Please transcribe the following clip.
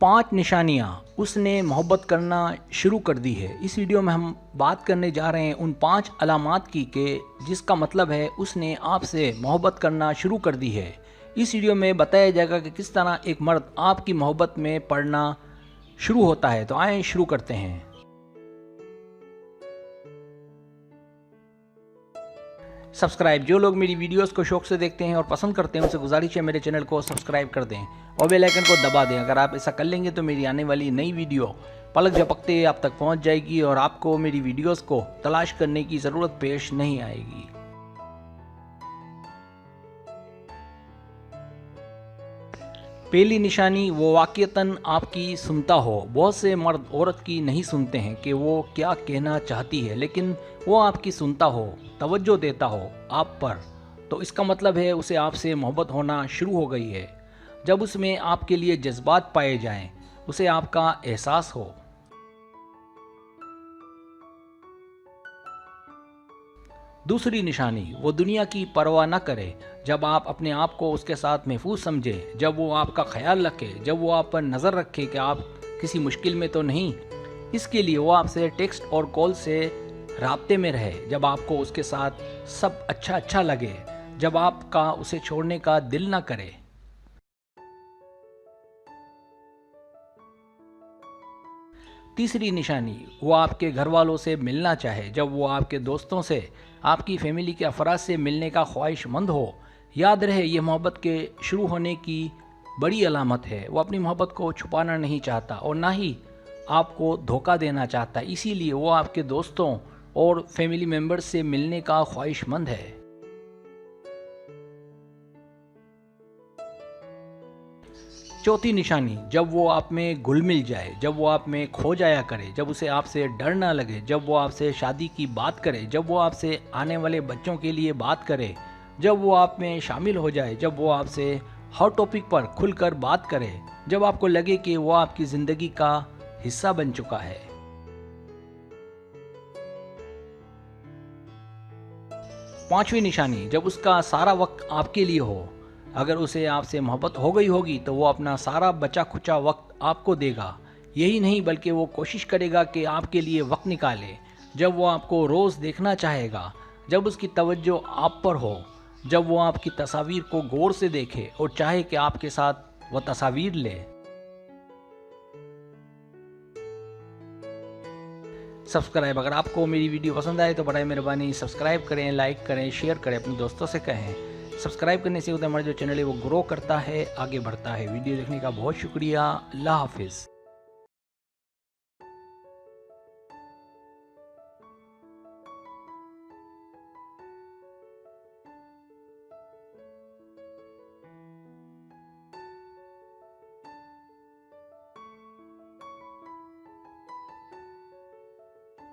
5 निशानियाँ उसने मोहब्बत करना शुरू कर दी है। इस वीडियो में हम बात करने जा रहे हैं उन 5 अलामात की कि जिसका मतलब है उसने आपसे मोहब्बत करना शुरू कर दी है। इस वीडियो में बताया जाएगा कि किस तरह एक मर्द आपकी मोहब्बत में पड़ना शुरू होता है। तो आएँ शुरू करते हैं। सब्सक्राइब, जो लोग मेरी वीडियोस को शौक से देखते हैं और पसंद करते हैं उनसे गुजारिश है मेरे चैनल को सब्सक्राइब कर दें और बेल आइकन को दबा दें। अगर आप ऐसा कर लेंगे तो मेरी आने वाली नई वीडियो पलक झपकते आप तक पहुंच जाएगी और आपको मेरी वीडियोस को तलाश करने की ज़रूरत पेश नहीं आएगी। पहली निशानी, वो वाक़ईतन आपकी सुनता हो। बहुत से मर्द औरत की नहीं सुनते हैं कि वो क्या कहना चाहती है, लेकिन वो आपकी सुनता हो, तवज्जो देता हो आप पर, तो इसका मतलब है उसे आपसे मोहब्बत होना शुरू हो गई है। जब उसमें आपके लिए जज्बात पाए जाएं, उसे आपका एहसास हो। दूसरी निशानी, वो दुनिया की परवाह न करे। जब आप अपने आप को उसके साथ महफूज समझें, जब वो आपका ख्याल रखे, जब वो आप पर नज़र रखे कि आप किसी मुश्किल में तो नहीं, इसके लिए वो आपसे टेक्स्ट और कॉल से राब्ते में रहे। जब आपको उसके साथ सब अच्छा लगे, जब आपका उसे छोड़ने का दिल ना करे। तीसरी निशानी, वो आपके घर वालों से मिलना चाहे। जब वो आपके दोस्तों से, आपकी फैमिली के अफराद से मिलने का ख्वाहिशमंद हो। याद रहे, ये मोहब्बत के शुरू होने की बड़ी अलामत है। वो अपनी मोहब्बत को छुपाना नहीं चाहता और ना ही आपको धोखा देना चाहता, इसीलिए वो आपके दोस्तों और फैमिली मेम्बर्स से मिलने का ख्वाहिशमंद है। चौथी निशानी, जब वो आप में घुल मिल जाए, जब वो आप में खो जाया करे, जब उसे आपसे डर ना लगे, जब वो आपसे शादी की बात करे, जब वो आपसे आने वाले बच्चों के लिए बात करे, जब वो आप में शामिल हो जाए, जब वो आपसे हर टॉपिक पर खुलकर बात करे, जब आपको लगे कि वो आपकी ज़िंदगी का हिस्सा बन चुका है। पांचवी निशानी, जब उसका सारा वक्त आपके लिए हो। अगर उसे आपसे मोहब्बत हो गई होगी तो वो अपना सारा बचा खुचा वक्त आपको देगा। यही नहीं बल्कि वो कोशिश करेगा कि आपके लिए वक्त निकाले। जब वो आपको रोज़ देखना चाहेगा, जब उसकी तवज्जो आप पर हो, जब वो आपकी तस्वीर को गौर से देखे और चाहे कि आपके साथ वो तस्वीर ले। सब्सक्राइब, अगर आपको मेरी वीडियो पसंद आए तो बड़ा मेहरबानी सब्सक्राइब करें, लाइक करें, शेयर करें, अपने दोस्तों से कहें। सब्सक्राइब करने से होता है हमारा जो चैनल है वो ग्रो करता है, आगे बढ़ता है। वीडियो देखने का बहुत शुक्रिया। अल्लाह हाफिज़।